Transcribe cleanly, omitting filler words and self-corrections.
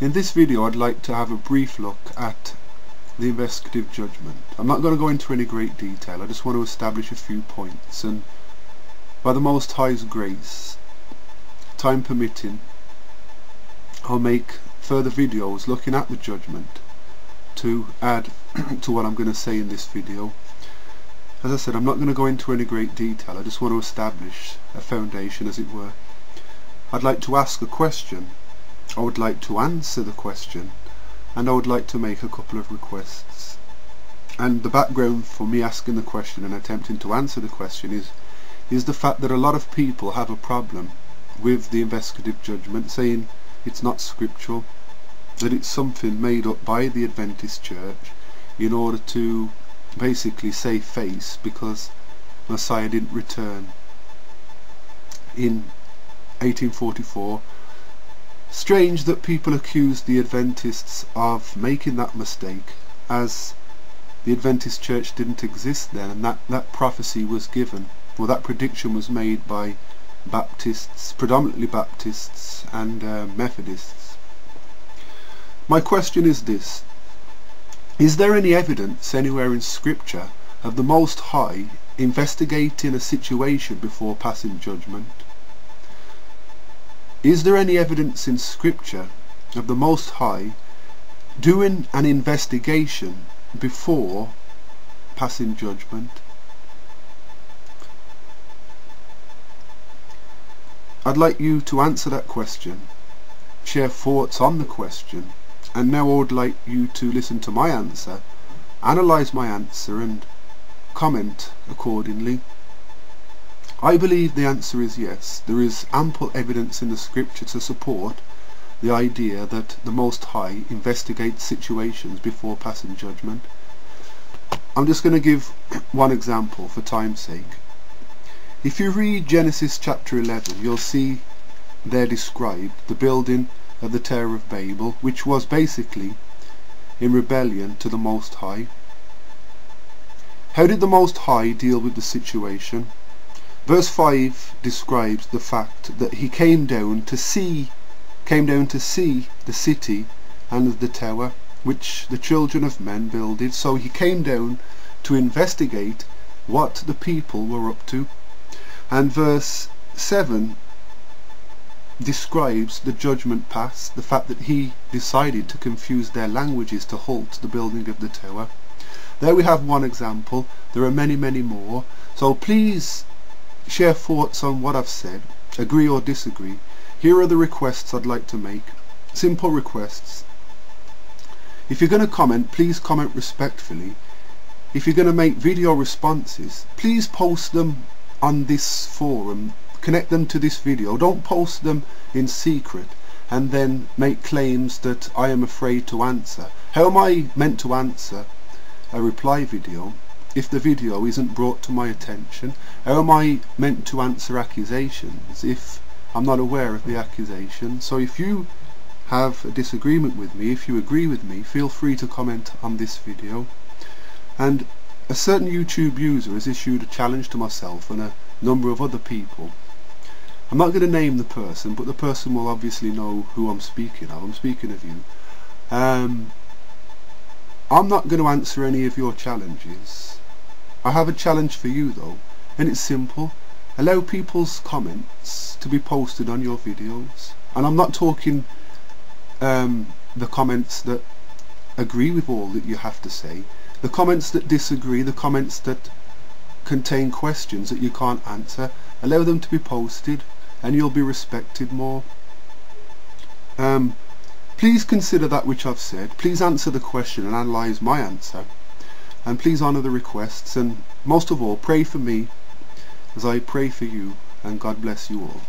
In this video I'd like to have a brief look at the investigative judgment. I'm not going to go into any great detail, I just want to establish a few points, and by the Most High's grace, time permitting, I'll make further videos looking at the judgment to add to what I'm going to say in this video. As I said, I'm not going to go into any great detail, I just want to establish a foundation, as it were. I'd like to ask a question, I would like to answer the question, and I would like to make a couple of requests. And the background for me asking the question and attempting to answer the question is the fact that a lot of people have a problem with the investigative judgment, saying it's not scriptural, that it's something made up by the Adventist Church in order to basically save face because Messiah didn't return in 1844. Strange that people accuse the Adventists of making that mistake, as the Adventist Church didn't exist then, and that prophecy was given, or that prediction was made by Baptists, predominantly Baptists and Methodists. My question is this: is there any evidence anywhere in Scripture of the Most High investigating a situation before passing judgment? Is there any evidence in Scripture of the Most High doing an investigation before passing judgment? I'd like you to answer that question, share thoughts on the question, and now I would like you to listen to my answer, analyse my answer and comment accordingly. I believe the answer is yes. There is ample evidence in the Scripture to support the idea that the Most High investigates situations before passing judgment. I'm just going to give one example for time's sake. If you read Genesis chapter 11, you'll see there described the building of the Tower of Babel, which was basically in rebellion to the Most High. How did the Most High deal with the situation? Verse 5 describes the fact that he came down to see the city and the tower which the children of men builded. So he came down to investigate what the people were up to. And verse 7 describes the judgment passed, the fact that he decided to confuse their languages to halt the building of the tower. There we have one example. There are many, many more. So please share thoughts on what I've said, agree or disagree. Here are the requests I'd like to make, simple requests. If you're going to comment, please comment respectfully. If you're going to make video responses, please post them on this forum, connect them to this video. Don't post them in secret and then make claims that I am afraid to answer. How am I meant to answer a reply video if the video isn't brought to my attention? How am I meant to answer accusations if I'm not aware of the accusation? So if you have a disagreement with me, if you agree with me, feel free to comment on this video. And a certain YouTube user has issued a challenge to myself and a number of other people. I'm not going to name the person, but the person will obviously know who I'm speaking of. I'm speaking of you. I'm not going to answer any of your challenges. I have a challenge for you though, and it's simple. Allow people's comments to be posted on your videos. And I'm not talking the comments that agree with all that you have to say. The comments that disagree, the comments that contain questions that you can't answer, allow them to be posted and you'll be respected more. Please consider that which I've said. Please answer the question and analyse my answer. And please honour the requests, and most of all, pray for me as I pray for you, and God bless you all.